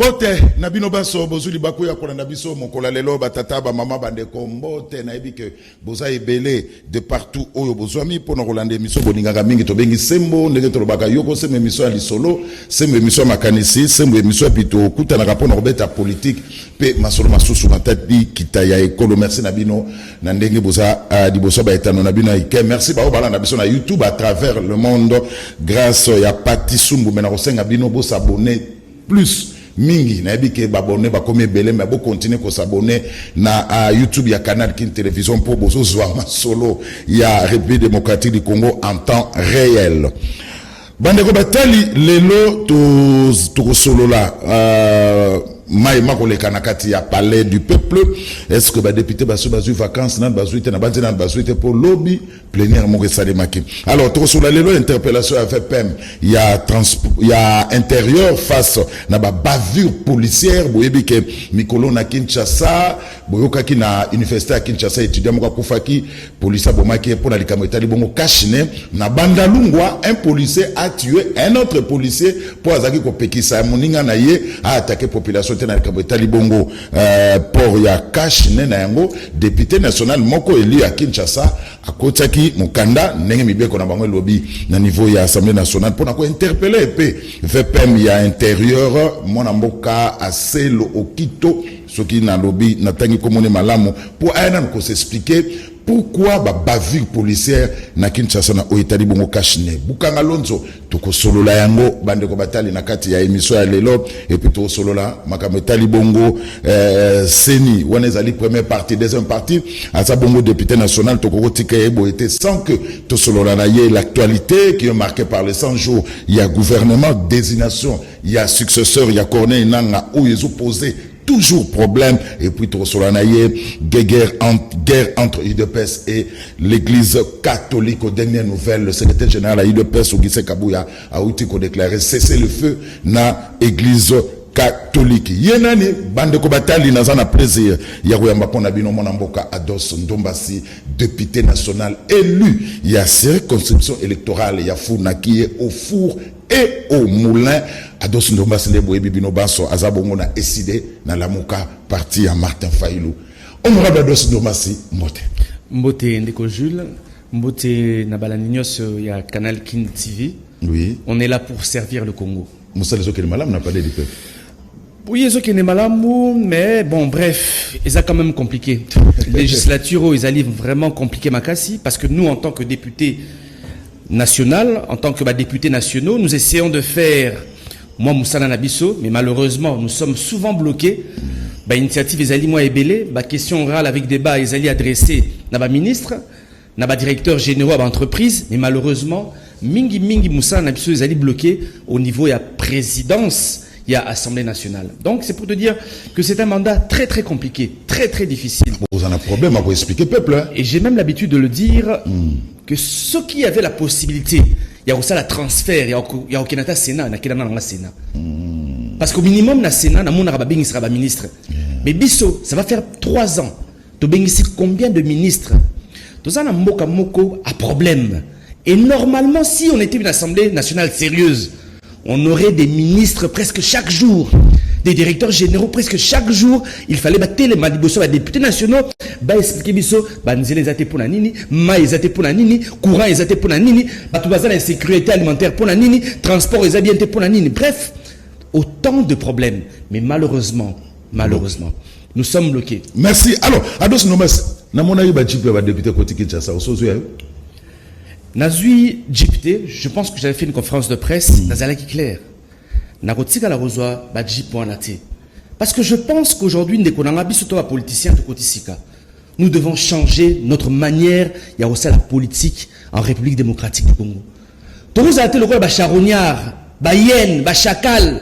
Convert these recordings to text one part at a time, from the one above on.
Mbote nabino baso bozuli bakuya kola nabiso mokola lelo batata ba mama bandeko mbote na ebike boza ebele de partout oyo bozwami pona kolande miso boningaka mingi to bengi sembo ndenge to lobaka yoko sembe miso ya lisolo sembe miso ya makanisi sembe miso ya pito kuta na rapona robeta politique pe masolo masusu na tati kitaya ekolo merci nabino na ndenge boza liboso ba etano nabino ike merci ba obala na biso na YouTube à travers le monde grâce ya Pati Sumbu mena kosenga bino bo s'abonner plus mingi na ebike babone bakomi ebele mais bo continuer ko s'abonner na YouTube ya Canal King Télévision pour bozo zwa masolo ya République démocratique du Congo en temps réel. Bandeko batali lelo to solo la Maïma koleka na kati ya palais du peuple. Est-ce que ba député basu vacances na basu ite na banze na basu ite pour lobby plénière mo resale maki. Alors to solo lelo interpellation avec PEM il y a intérieur face na ba bavure policière boyebi ke mikolo na Kinshasa boyoka ki na université à Kinshasa étudiant mo kufaki police bomaki pour na likambo etali bongo kashine na Bandalungwa un policier a tué un autre policier pour azaki ko pekisa moninga na ye a attaquer population na likambo etali bongo pour ya kashine na yango député national moko élu à Kinshasa akotaki mukanda ndenge mibeko na bango lobby na niveau ya assemblée nationale pour na ko interpeller pe VPM ya intérieur mona mboka aselo okito soki na lobby na tangi komone malamu pour ayana ko s'expliquer pourquoi ba bavure policière na Kinshasa na oitali bongo kashine bukanga lonzo toko solola yango bande ko batali na kati ya émission ya lelo et puis to solola makambo etali bongo seni wana ezali première partie deuxième partie asa bongo député national toko kotika ebo était sans que to solola na ye l'actualité qui est marquée par les 100 jours il y a gouvernement désignation il y a successeur il y a Corneille Nanga où ils ont posé toujours problème et puis tout solanaye guerre entre UDPS et l'église catholique. Aux dernières nouvelles le secrétaire général à UDPS Ogise Kabouya a outi ko déclarer cesser le feu na église catholique. Yenani bande ko batali na zana plaisir ya koyamba pona bino mona mboka Ados Ndombasi député national élu il y a circonscription électorale ya Founa qui est au four et au moulin Ados Ndombasi le boyebi bino baso azabongo na décidé na lamuka parti à Martin Failou. Honorable Ados Ndombasi mbote ndeko Jules mbote na balanignos ya Canal King TV. Oui, on est là pour servir le Congo. Moussa les autres malam n'a pas dit peuple. Oui, ils sont malamou, mais bon, bref, ils sont quand même compliqué. Les législatures, ils allaient vraiment compliquer Makassi, parce que nous, en tant que députés nationaux, en tant que députés nationaux, nous essayons de faire, moi, Moussa Nabiso, mais malheureusement, nous sommes souvent bloqués. Initiative, ils allaient, moi, ébélé, question orale avec débat, ils allaient adresser, na ministre, na directeur général à l'entreprise, mais malheureusement, mingi Moussa Nabiso, ils allaient bloqués au niveau de la présidence. Il y a Assemblée nationale. Donc c'est pour te dire que c'est un mandat très très compliqué, très très difficile. Vous en avez un problème à vous expliquer peuple. Hein? Et j'ai même l'habitude de le dire que ceux qui avaient la possibilité, il y a aussi la transfert, il y a aucun Sénat, il y a Sénat. Parce qu'au minimum na Sénat, na mon il sera ministre. Mais Bisso, ça va faire 3 ans. Tu bénéficies combien de ministres? Tout ça na moko a problème. Et normalement, si on était une Assemblée nationale sérieuse, on aurait des ministres presque chaque jour, des directeurs généraux presque chaque jour. Il fallait battre les malibosso, les députés nationaux, expliquer biso, nzele ezate pour la nini, ma ezate pour la nini, courant ezate pour la nini, batoubaza la sécurité alimentaire pour la nini, transport ezate pour la nini. Bref, autant de problèmes. Mais malheureusement, nous sommes bloqués. Merci. Alors, Ados Ndombasi, na mona yu ba jipe ba député côté Kinshasa, osozu ayo. Nazui député, je pense que j'avais fait une conférence de presse, Nazalaki clair. Narotika la rozoa badji poinate. Parce que je pense qu'aujourd'hui, nous devons changer notre manière, il y a aussi la politique en République démocratique du Congo. Tous a été le roi bacharognard, bayen, bachakal.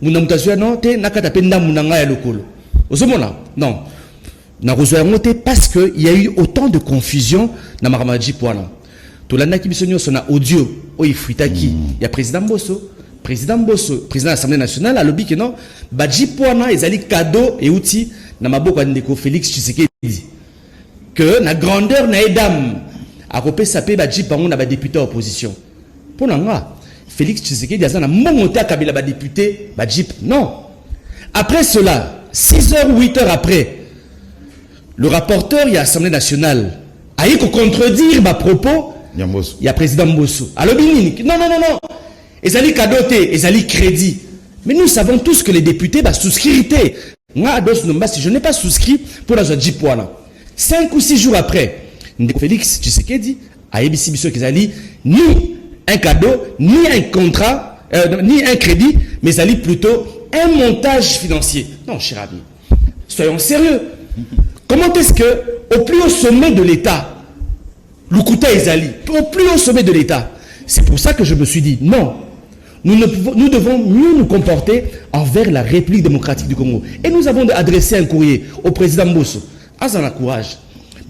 Mounamutazua non, te nakata penda munanga ya lokolo. Osomona? Non. Narozoa monté parce qu'il y a eu autant de confusion dans Mahamadji Poana. Tolanda Kibisonio son audio o ifritaki il y a président Bosso président de l'Assemblée nationale a lobby que non badji poana ezali cadeau et outil na maboko ndeko Félix Tshisekedi que na grandeur na edam a kopé sapé badji pango na ba député opposition pour nga Félix Tshisekedi azana monté a kabila ba député badji non Après cela, 6 heures ou 8 heures après, le rapporteur, il y a l'Assemblée nationale, a eu qu'à contredire ma propos, il y a le président Mbosso. Alors, non. Ils allaient cadoter, ils allaient crédit. Mais nous savons tous que les députés souscrivent. Moi, je n'ai pas souscrit pour la Zodji Poala. 5 ou 6 jours après, Félix Tshisekedi a émis qu'ils allaient ni un cadeau, ni un contrat, ni un crédit, mais allaient plutôt un montage financier. Non, cher ami, soyons sérieux. Comment est-ce que, au plus haut sommet de l'État, Lukuta Ezali, au plus haut sommet de l'État, c'est pour ça que je me suis dit, non, nous devons mieux nous comporter envers la République démocratique du Congo. Et nous avons adressé un courrier au président Mbosso. Azana courage.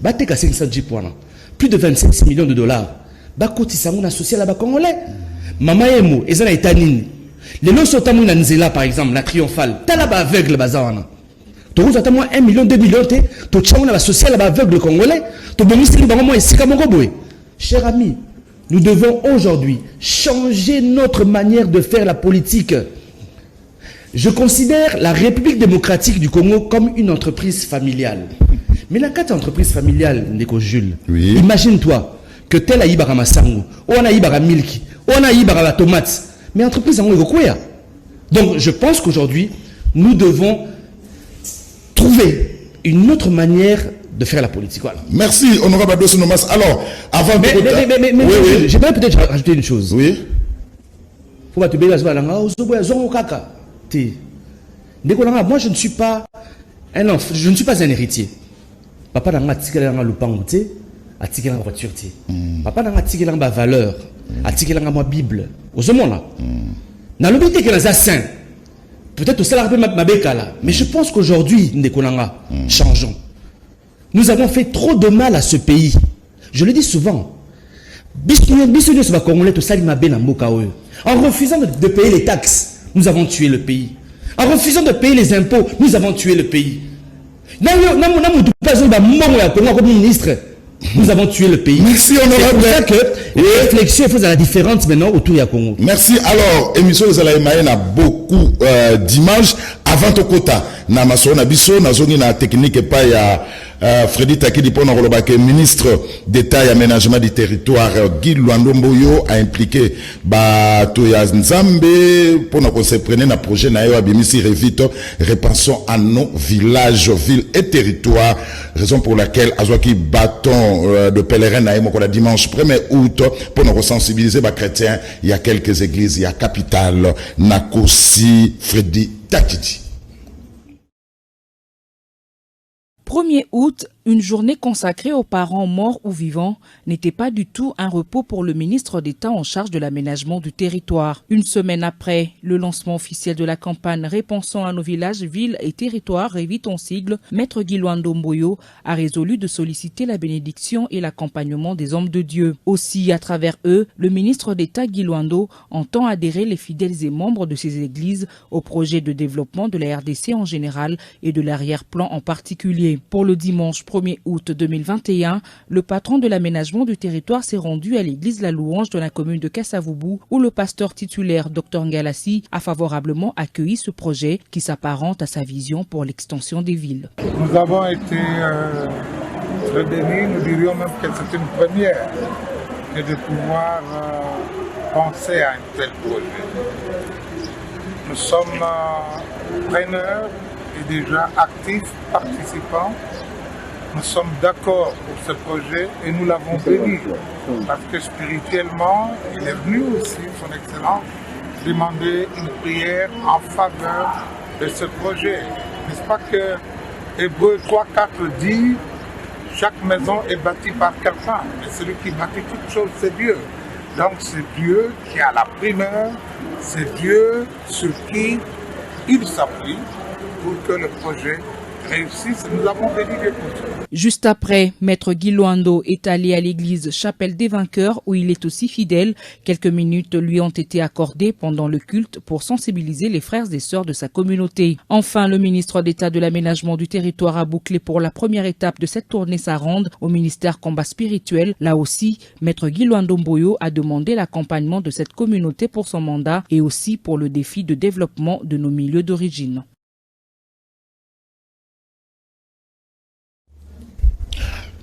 Bateka 500 Jipwana. Plus de 26 millions de dollars. Bakoti Samouna social à Congolais. Mama Emo, Ezana Etanine. Les lots sont à Nzela, par exemple, la triomphale. Talaba aveugle, Bazawana. Tu as 1 million, 2 millions, tu as la social aveugle congolais, tu as cher ami, nous devons aujourd'hui changer notre manière de faire la politique. Je considère la République démocratique du Congo comme une entreprise familiale. Mais la carte entreprise familiale, Ndeko Jules, oui. Imagine-toi que tel a Ibara Massango, ou on a Ibara Milki, ou on a Ibara Tomate, mais entreprise en Gokoya. Donc je pense qu'aujourd'hui, nous devons trouver une autre manière de faire la politique. Voilà. Merci, honorable Ados Nomas. Alors, avant mais oui. j'aimerais peut-être rajouter une chose. Oui. Moi, je ne suis pas un enfant, je ne suis pas un héritier. Papa n'a pas tiré la lupangute, a tiré la voiture. Papa n'a pas tiré la valeur, a tiré la Bible. Aux hommes là. Dans le but que les saints. Peut-être au salaire ma bécala, mais je pense qu'aujourd'hui, changeons. Nous avons fait trop de mal à ce pays. Je le dis souvent. En refusant de payer les taxes, nous avons tué le pays. En refusant de payer les impôts, nous avons tué le pays. Nous avons tué le pays. Merci, honorable. C'est pour ça que les réflexions font la différence maintenant autour du Congo. Merci. Alors, émission de Zalaïmaïen a beaucoup d'images. Avant au quota, na maso na biso, na zoni na technique et pas ya Freddy Takidi Pona Rolobake, ministre d'État et aménagement du territoire, Guy Luandomboyo a impliqué Toya Nzambe pour qu'on se prenne un projet na yo abimisi revito, repensons à nos villages, villes et territoires, raison pour laquelle Azwaki bâton de pèlerin na la dimanche 1er août pour nous sensibiliser les chrétiens. Il y a quelques églises, il y a capitale, Nakosi, Freddy Takidi. 1er août, une journée consacrée aux parents morts ou vivants n'était pas du tout un repos pour le ministre d'État en charge de l'aménagement du territoire. Une semaine après le lancement officiel de la campagne Repensons à nos villages, villes et territoires, Révite en sigle, Maître Guy Luandomboyo a résolu de solliciter la bénédiction et l'accompagnement des hommes de Dieu. Aussi, à travers eux, le ministre d'État Guy Luando entend adhérer les fidèles et membres de ces églises au projet de développement de la RDC en général et de l'arrière-plan en particulier. Pour le dimanche 1er août 2021, le patron de l'aménagement du territoire s'est rendu à l'église La Louange de la commune de Kassavubu où le pasteur titulaire Dr Ngalassi a favorablement accueilli ce projet qui s'apparente à sa vision pour l'extension des villes. Nous avons été très bénis, nous dirions même que c'est une première de pouvoir penser à un tel projet. Nous sommes preneurs et déjà actifs, participants. Nous sommes d'accord pour ce projet et nous l'avons béni parce que spirituellement, il est venu aussi, son Excellence, demander une prière en faveur de ce projet. N'est-ce pas que Hébreux 3:4 dit chaque maison est bâtie par quelqu'un, mais celui qui bâtit toutes choses, c'est Dieu. Donc c'est Dieu qui a la primeur, c'est Dieu sur qui il s'appuie pour que le projet réussisse. Nous avons béni Dieu pour ça. Juste après, Maître Guy Luando est allé à l'église Chapelle des Vainqueurs où il est aussi fidèle. Quelques minutes lui ont été accordées pendant le culte pour sensibiliser les frères et sœurs de sa communauté. Enfin, le ministre d'État de l'aménagement du territoire a bouclé pour la première étape de cette tournée sa ronde au ministère combat spirituel. Là aussi, Maître Guy Luandomboyo a demandé l'accompagnement de cette communauté pour son mandat et aussi pour le défi de développement de nos milieux d'origine.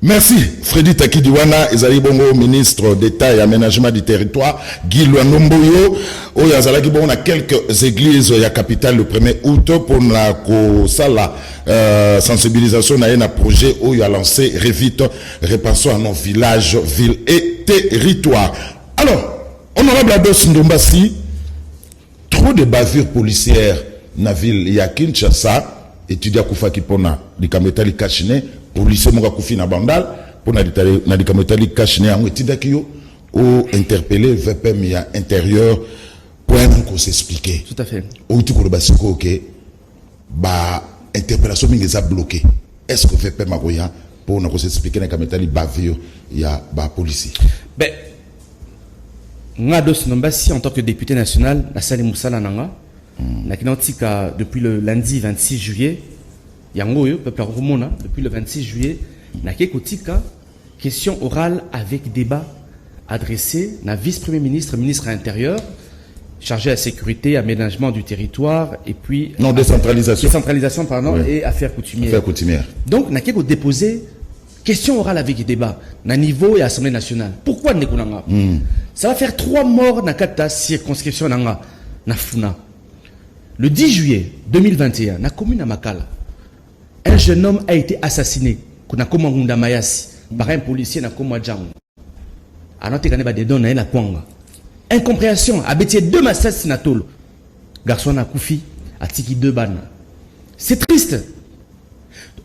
Merci Freddy Takidiwana, ezali bongo ministre d'État et aménagement du territoire, Guy Luanomboyo, oyo azalaki bongo na quelques églises ya capitale le 1er août pour la sala sensibilisation na un projet oyo a lancé Revite, repassons à nos villages, villes et territoires. Alors, honorable Ados Ndombasi, trop de bavures policières na ville ya Kinshasa, étudiant Koufaki Pona, Likametali Kachine, policier Moga Koufi na Bandal, Pona Likametali Kachine, a étudiant Kyo, ou interpellé VPM ya intérieur, pour qu'on s'explique. Tout à fait. Ou tu connais basiko que, bah, interpellation mingi bloqué. Est-ce que VPM a pour qu'on s'explique na Likametali bavure ya ba policier? Ben, Ngados Nombasi, en tant que député national, la salle Moussala Nanga, depuis le lundi 26 juillet, Yangoyo, peuple Romona, depuis le 26 juillet, Nakekotika, question orale avec débat adressé à vice-premier ministre, ministre à l'intérieur, chargé à la sécurité, aménagement du territoire, et puis. Non, décentralisation. Décentralisation, pardon, oui. Et affaires coutumières. Affaires coutumières. Donc, Nakeko déposé question orale avec débat, na niveau et Assemblée nationale. Pourquoi Nekunanga? Ça va faire 3 morts dans la circonscription Nanga, na Funa. Le 10 juillet 2021, na commune à Makala, un jeune homme a été assassiné par un policier na Komwadjango. Incompréhension, a bêté 2 assassinatolo. Garçon a Koufi, a tiki 2 ban. C'est triste.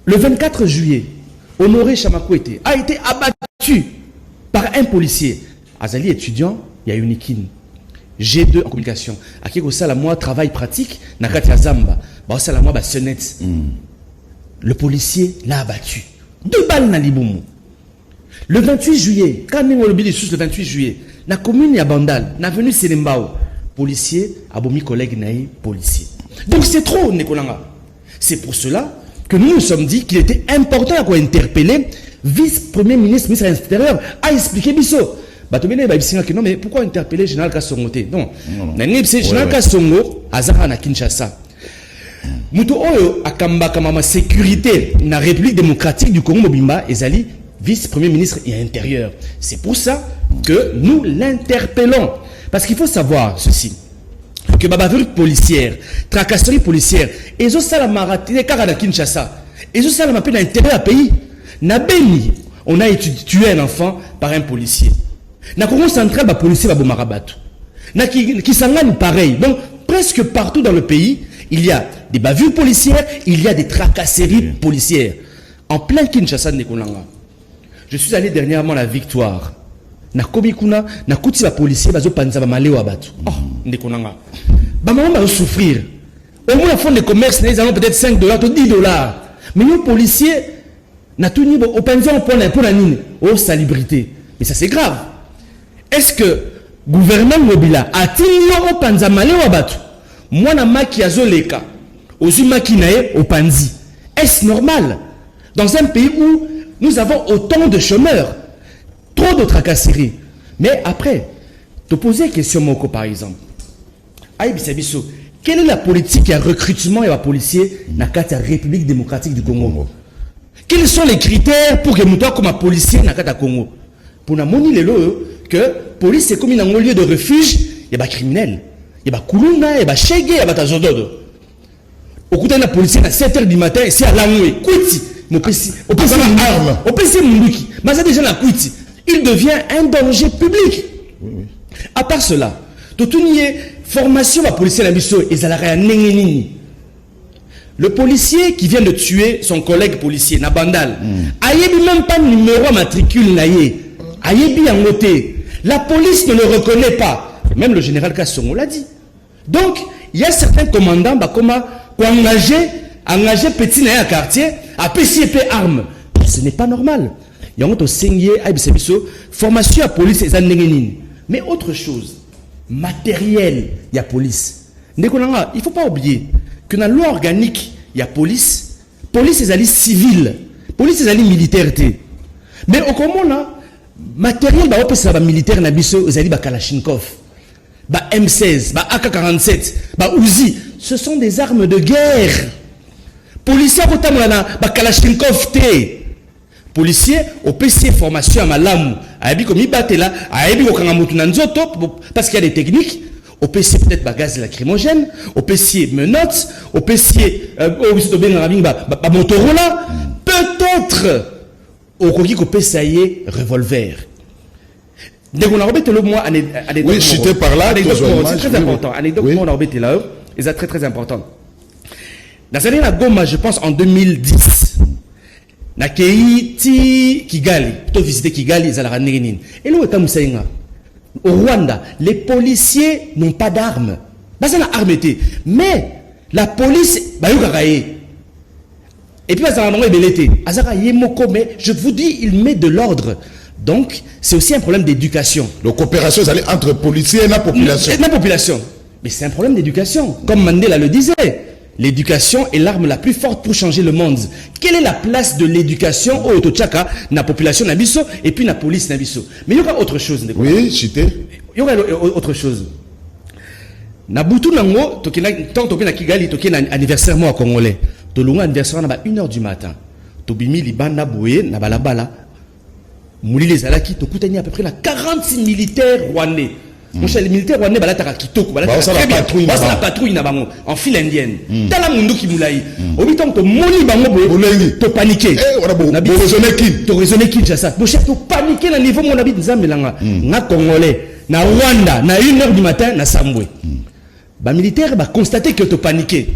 Le 24 juillet, Honoré Chamakwete a été abattu par un policier. Azali étudiant, il y a une Unikin. G2 en communication. À qui ça la moi travail pratique, Nakatia Zamba, bah ça la moi bah sonnette. Le policier l'a abattu. 2 balles na Liboumou. Le 28 juillet, quand on a le 28 juillet, la commune ya Bandal, na venu Selembao, policier, abomi collègue naï, policier. Donc c'est trop, Nekolanga. C'est pour cela que nous nous sommes dit qu'il était important à interpeller vice-premier ministre, ministre de l'Intérieur, à expliquer Bisso. Non, mais pourquoi interpeller Général Kassongo? Non, Général Kassongo, Azara na Kinshasa. Muto Oyo, Akamba Kamama sécurité, na République démocratique du Congo Mobimba, Ezali, vice-premier ministre et intérieur. C'est pour ça que nous l'interpellons. Parce qu'il faut savoir ceci. Que bavure policière, tracasserie policière, et zo salamara, les cas à Kinshasa, et zo salamapé dans l'intérieur du pays. Na Beni, on a tué un enfant par un policier. Na Congo central, ba policier ba bomarabatu. Na Kisangani pareil. Donc presque partout dans le pays, il y a des bavures policières, il y a des tracasseries policières. En plein Kinshasa Nekolanga. Je suis allé dernièrement à la Victoire. Na komikuna, na kuti ba policier bazo panza ba maleo abatu. Oh, Nekolanga. Ba maman va souffrir. Au moins la fond de commerce, ils ont peut-être $5 ou $10. Mais nous policiers, na tout niveau au panza pour la nine, oh salubrité. Mais ça c'est grave. Est-ce que gouvernement Mobila a tenu au panza maleo abatu? Moi na maki azoleka, ozuma kinae au panzi. Est-ce normal dans un pays où nous avons autant de chômeurs, trop de tracasseries? Mais après, te poser une question Moko par exemple. Aïbisabiso, quelle est la politique et recrutement et les policiers dans la République démocratique du Congo? Quels sont les critères pour que nous soyons comme un policier dans le Congo? Pour nous montrer que la police est comme un lieu de refuge, il y a des criminels. Il y a des Kuluna, il y a des Chege, il y a des Zododo. Au côté de la police, à 7h du matin, c'est à l'angoué. Kouiti. Au PC Munduki. Mais ça déjà la Kouiti. Il devient un danger public. Oui. À part cela, tout formation à policier à la mission, ils allaient à Nengenini. Le policier qui vient de tuer son collègue policier, Nabandal, ayebi même pas numéro matricule naïe. Ayebi en noté. La police ne le reconnaît pas. Même le général Kassongo l'a dit. Donc, il y a certains commandants qui ont engagé petit naïe à quartier, à PCP armes. Ce n'est pas normal. Il y a un formation à police et à Nengenini. Mais autre chose, matériel, il y a police. Il ne faut pas oublier que dans la loi organique, il y a police. Police, c'est alliés civile. Police, c'est alliés militaire. Mais au Congo, matériel, c'est militaire, c'est alliés Kalachnikov, M16, AK-47, Uzi. Ce sont des armes de guerre. Policiers, Kalachnikov, policier au PC formation à malamu ayebi komi batela ayebi kokanga mutu na nzoto parce qu'il y a des techniques au PC peut-être gaz lacrymogène au PC menottes au PC ba Motorola peut-être au koki ko pesaye revolver. Dès qu'on a rebêté le mois oui, j'étais par là, c'est très important. Anecdote on a rebêté là, et c'est très important. Dans cette année à Goma, je pense en 2010, na Keiti Kigali, plutôt visité Kigali, ils allaient nini. Et là, au Rwanda, les policiers n'ont pas d'armes. Bah ça n'a armé, mais la police, bah et puis ça n'a belleté. Azara yemoko, mais je vous dis, il met de l'ordre. Donc, c'est aussi un problème d'éducation. Donc, coopération, c'est entre policiers et la population. La population. Mais c'est un problème d'éducation. Comme Mandela le disait, l'éducation est l'arme la plus forte pour changer le monde. Quelle est la place de l'éducation au Otochaka, na population nabiso et puis na police nabiso? Mais il y aura autre chose. Oui, cité. Il y aura autre chose. Na butu nango, tant toki na Kigali, toki na anniversaire moi congolais. Tolunga anniversaire na ba 1h du matin. Tobimi libana boué na balabala. Mouli les alaki, tokutani à peu près la 46 militaires rwandais. Mon cher, les militaires rwandais, balatara kitoko, la patrouille na bango en file indienne. Dans la mundu ki moulaï. Au bitan to moni bango boye, to paniquer. To raisonner Kinshasa. Mon cher, to paniquer na niveau mon habit nzambelanga. Na congolais, na Rwanda, na 1h du matin na Sambwe. Ba militaire ba constater que to paniquer.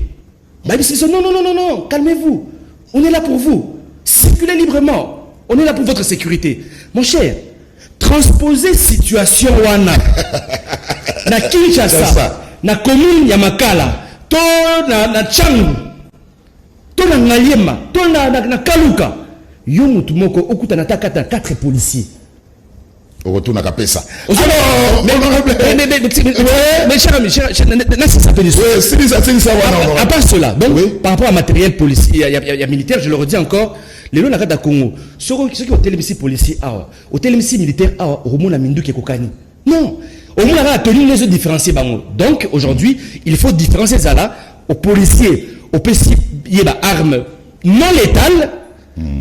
Ba ils non, calmez-vous. On est là pour vous. Circulez librement. On est là pour votre sécurité. Mon cher, transposer situation wana na Kinshasa, na commune ya Makala, to na Changu, to na Ngaliema, to na Kaluka. Yo mutu moko okuta na takata 4 policiers. Au retour na kapesa. Mais cher ami, à part cela, donc par rapport à matériel policier, il y a militaire, je le redis encore, les lois de Congo, ceux qui ont télévisé policier, au télévisé militaire, au moins la mindu qui est kokani. Non, au moins la tenue les autres différencier. Donc aujourd'hui, il faut différencier ça là, aux policiers, aux policiers, il y a armes non létales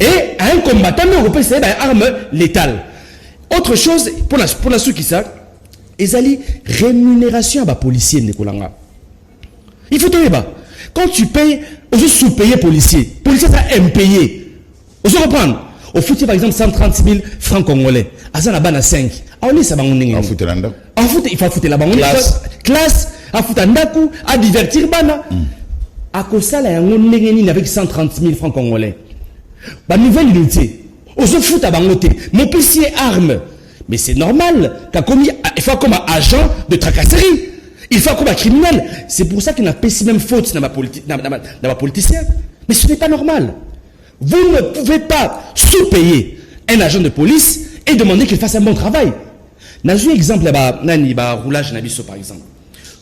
et à un combattant, mais au policier, il y a armes létales. Autre chose, pour la sous qui ça, ezali rémunération à la policier Nekolanga. Il faut te dire, quand tu payes, on se sous-payer policier ça impayé. On se reprendre. Au foot, par exemple, 130 000 francs congolais. À ça, la banane à 5. On est ça, on foot là-dedans. En foot, il faut foutre la banane. Classe, à foot ndaku, à divertir bana. À cause ça, là, on est avec 130 000 francs congolais. Bah, nouvelle unité. On se fout à bangoté. Mon policier arme. Mais c'est normal. Il faut comme agent de tracasserie. Il faut comme un criminel. C'est pour ça qu'il n'a pas si même faute dans ma politicien. Mais ce n'est pas normal. Vous ne pouvez pas sous-payer un agent de police et demander qu'il fasse un bon travail. N'a-je un exemple là-bas, roulage nabiso par exemple.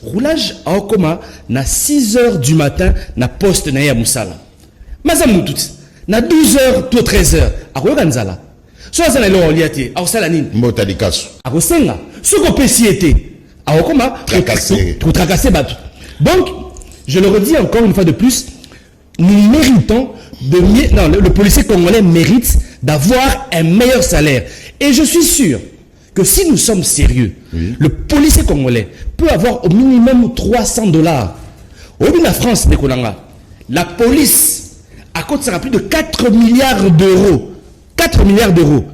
Roulage à Okoma, na 6h du matin, na poste na ya Moussala. Mazamoutout. Na 12h to 13h a Roganzala. Soit ça na lo liati, a Osala nini? Mbota dikasu. A Rosenga. Ce qu'on peut s'y était. A Okoma tracasser battu. Donc, je le redis encore une fois de plus, nous méritons de mieux, non, le policier congolais mérite d'avoir un meilleur salaire. Et je suis sûr que si nous sommes sérieux, le policier congolais peut avoir au minimum $300. Au bout de la France, la police à côté sera plus de 4 milliards d'euros. 4 milliards d'euros.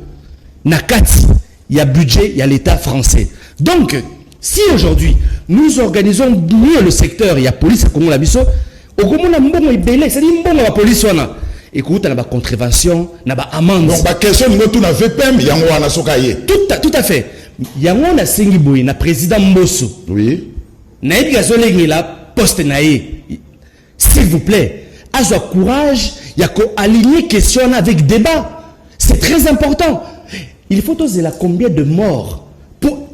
Nakati, il y a budget, il y a l'État français. Donc, si aujourd'hui, nous organisons mieux le secteur, il y a police à Congo la biso, au Congo na mbongo ibele, c'est-à-dire mbongo la police wana. Écoute, on a contravention, on a amende. Donc, la question de nous na VPM, il y a un sokaye. Tout à fait. Il y a un Sengi Boy, na président Mbosso. Oui. Na ebi gazolengi la poste naé. S'il vous plaît. Azo courage, il y a qu'à aligner question avec débat. C'est très important. Il faut oser la combien de morts pour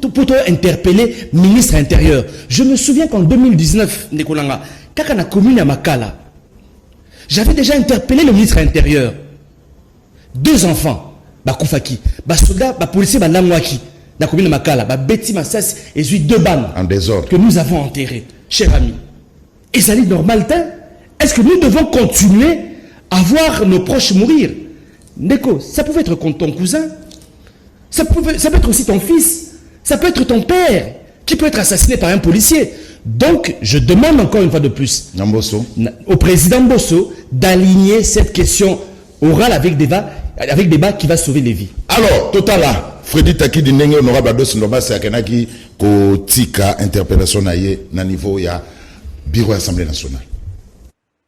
interpeller le ministre intérieur. Je me souviens qu'en 2019, Nekolanga, quand on a commune à Makala, j'avais déjà interpellé le ministre intérieur. 2 enfants, Bakoufaki, soldat, policier, Langwaki, dans la commune de Makala, Betty Massas et 2 bannes en désordre que nous avons enterrés, chers amis. Et ça dit normal, est-ce que nous devons continuer à voir nos proches mourir? Ndeko, ça pouvait être ton cousin. Ça peut être aussi ton fils. Ça peut être ton père qui peut être assassiné par un policier. Donc, je demande encore une fois de plus au président Bosso d'aligner cette question orale avec débat qui va sauver les vies. Alors, total là, Freddy Takidi Nenge honorable Ados Ndombasi akenaki ko tika interpellation na ye na niveau ya bureau Assemblée nationale.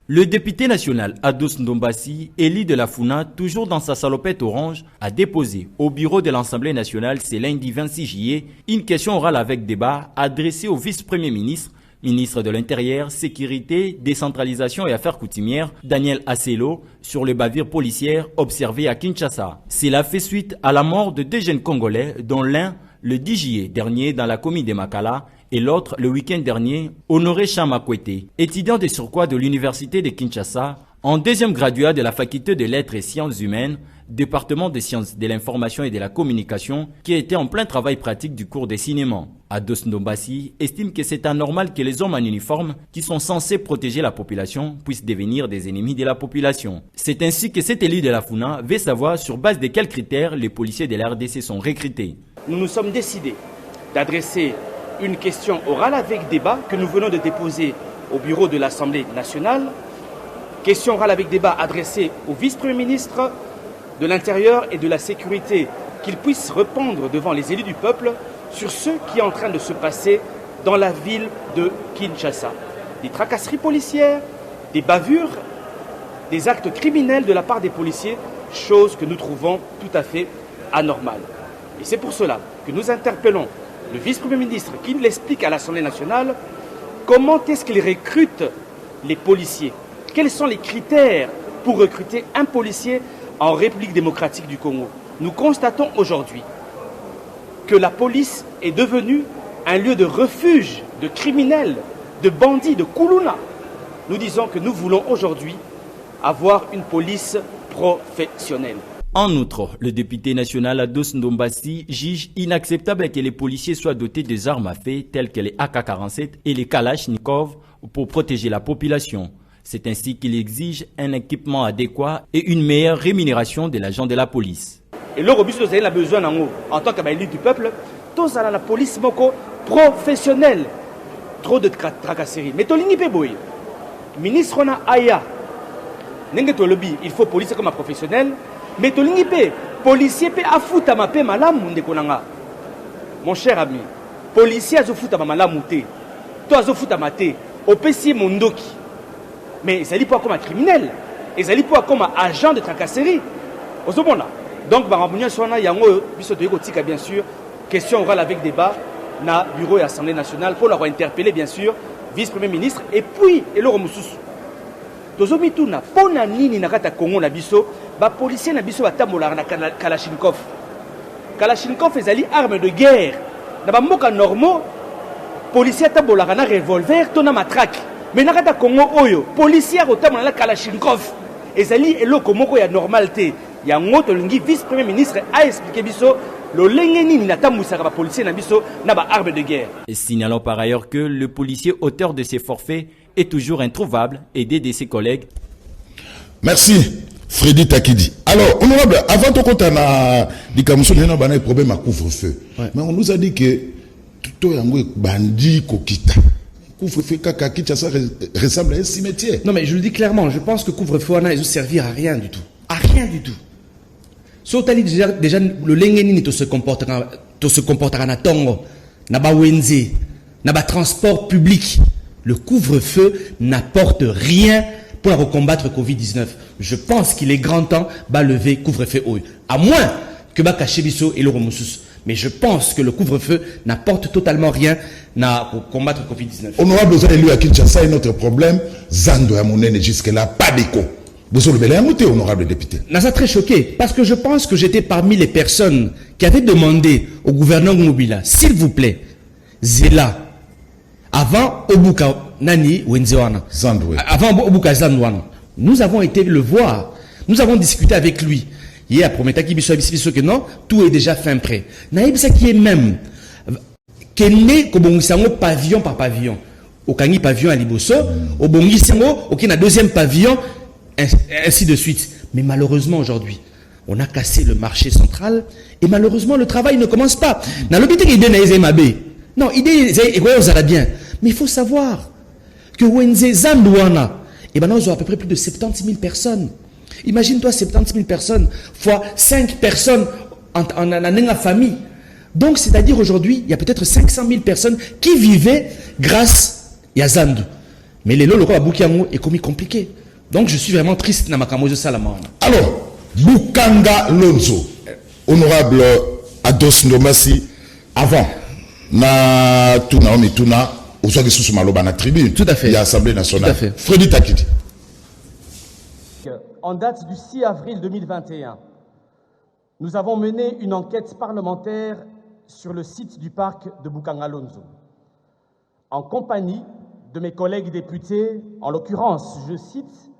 Le député national Ados Ndombasi, élu de la Funa, toujours dans sa salopette orange, a déposé au bureau de l'Assemblée nationale ce lundi 26 juillet une question orale avec débat adressée au vice-premier ministre, ministre de l'Intérieur, Sécurité, Décentralisation et Affaires coutumières, Daniel Asselo, sur les bavures policières observées à Kinshasa. Cela fait suite à la mort de deux jeunes Congolais, dont l'un le 10 juillet dernier dans la commune de Makala et l'autre le week-end dernier, Honoré Chamakwete, étudiant de surcroît de l'université de Kinshasa, en deuxième graduat de la faculté de lettres et sciences humaines, département des sciences de l'information et de la communication, qui était en plein travail pratique du cours de cinéma. Ados Ndombasi estime que c'est anormal que les hommes en uniforme, qui sont censés protéger la population, puissent devenir des ennemis de la population. C'est ainsi que cet élu de la Funa veut savoir sur base de quels critères les policiers de la RDC sont recrutés. Nous nous sommes décidés d'adresser une question orale avec débat que nous venons de déposer au bureau de l'Assemblée nationale. Question orale avec débat adressée au vice-premier ministre de l'Intérieur et de la Sécurité, qu'il puisse répondre devant les élus du peuple sur ce qui est en train de se passer dans la ville de Kinshasa. Des tracasseries policières, des bavures, des actes criminels de la part des policiers, chose que nous trouvons tout à fait anormale. Et c'est pour cela que nous interpellons le vice-premier ministre qui nous l'explique à l'Assemblée nationale comment est-ce qu'il recrute les policiers. Quels sont les critères pour recruter un policier en République démocratique du Congo? Nous constatons aujourd'hui que la police est devenue un lieu de refuge de criminels, de bandits, de Koulouna. Nous disons que nous voulons aujourd'hui avoir une police professionnelle. En outre, le député national Ados Ndombasi juge inacceptable que les policiers soient dotés des armes à feu telles que les AK-47 et les Kalachnikov pour protéger la population. C'est ainsi qu'il exige un équipement adéquat et une meilleure rémunération de l'agent de la police. Et le robust, nous avons besoin en tant qu'élu du peuple, tous à la police professionnelle. Trop de tracasseries. Mais Tolini Peboy, ministre na Aya, il faut police comme un professionnel. Mais Tolini Pe, policier pe afuta ma pe malam konanga. Mon cher ami, policier azofuta ma malam te. Toi azofuta ma te. Opesi mondoki. Mais ils allaient pas comme un criminel, ils allaient pas comme un agent de tracasserie. Donc, bien sûr, question orale avec débat, na bureau et assemblée nationale pour leur interpeller, bien sûr, vice-premier ministre, et puis, et le remoussous. Tozomituna, pona nini na kata Congo na biso, ba policier na biso batamola na Kalachnikov. Kalachnikov ezali arme de guerre. Na ba mboka normaux, policier tabola na revolver, to na matraque. Mais na kata Congo oyo, policier otamola na Kalachnikov. Ezali eloko moko ya normalité. Ya ngoto lingi vice-premier ministre a expliqué biso le lengeni ni natamusaka ba policier na biso na ba arme de guerre. Et signalons par ailleurs que le policier auteur de ces forfaits est toujours introuvable, aidé de ses collègues. Merci, Freddy Takidi. Alors, honorable, avant de compter na dikamuso na bana problème à couvre-feu. Mais on nous a dit que tout yango bandi kokita. Couvre-feu kaka Kinshasa ressemble à un cimetière. Non mais je le dis clairement, je pense que couvre-feu n'a pas servir à rien du tout. À rien du tout. Sotali déjà le lengeni ni to se comportera na tongo, na ba wenze, na ba transport public. Le couvre-feu n'apporte rien pour combattre Covid-19. Je pense qu'il est grand temps de lever couvre-feu. À moins que ba cacher biso et le remoussous. Mais je pense que le couvre-feu n'apporte totalement rien pour combattre Covid-19. Honorable, vous avez lu à Kinshasa un autre problème. Zando ya monene jusque-là, pas d'écho. Vous avez le mouté, honorable député. N'a très choqué parce que je pense que j'étais parmi les personnes qui avaient demandé au gouverneur Mobila, s'il vous plaît, Zela, avant Obuka Nani Wenzewana, avant Obuka Zandwana, nous avons été le voir, nous avons discuté avec lui. Il a promis que non, tout est déjà fin prêt. Naïbsa qui est même, qui est né pavillon par pavillon. Au Kangi pavillon à Liboso, au Bongisango, au Kina deuxième pavillon, ainsi de suite. Mais malheureusement aujourd'hui, on a cassé le marché central et malheureusement le travail ne commence pas. Non, idée est bien, mais il faut savoir que Wenze Zandouana, et ben nous avons à peu près plus de 70 000 personnes. Imagine-toi 70 000 personnes fois 5 personnes en famille. Donc c'est-à-dire aujourd'hui, il y a peut-être 500 000 personnes qui vivaient grâce à Zandu. Mais les lots, le Boukiango est compliqué. Donc je suis vraiment triste dans ma camoise Salamana. Alors, Bukanga Lonzo, honorable Ados Ndombasi, avant, na tuna omi tuna, osoki sous maloba na tribune. Tout à fait. Il y a l'Assemblée nationale. Tout à fait. Freddy Takiti. En date du 6 avril 2021, nous avons mené une enquête parlementaire sur le site du parc de Bukanga Lonzo, en compagnie de mes collègues députés, en l'occurrence, je cite,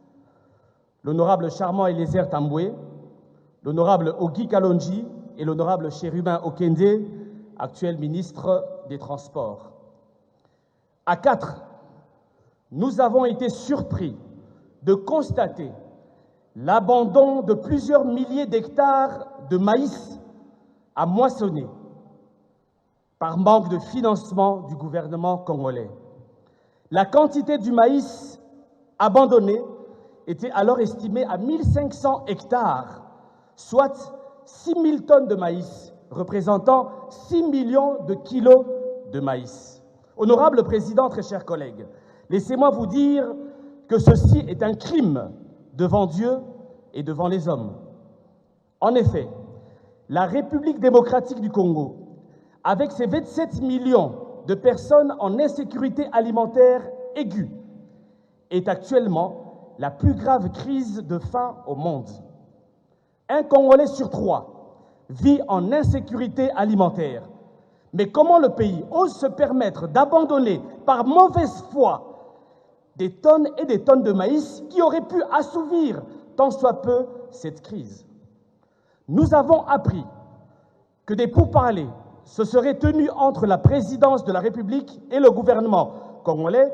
l'honorable Charmant Eliezer Tamboué, l'honorable Ogi Kalonji et l'honorable Chérubin Okende, actuel ministre des Transports. À 4, nous avons été surpris de constater l'abandon de plusieurs milliers d'hectares de maïs à moissonner par manque de financement du gouvernement congolais. La quantité du maïs abandonné était alors estimée à 1500 hectares, soit 6 000 tonnes de maïs, représentant 6 millions de kilos de maïs. Honorable Président, très chers collègues, laissez-moi vous dire que ceci est un crime devant Dieu et devant les hommes. En effet, la République démocratique du Congo, avec ses 27 millions de personnes en insécurité alimentaire aiguë, est actuellement la plus grave crise de faim au monde. Un Congolais sur 3 vit en insécurité alimentaire. Mais comment le pays ose se permettre d'abandonner par mauvaise foi des tonnes et des tonnes de maïs qui auraient pu assouvir tant soit peu cette crise? Nous avons appris que des pourparlers se seraient tenus entre la présidence de la République et le gouvernement congolais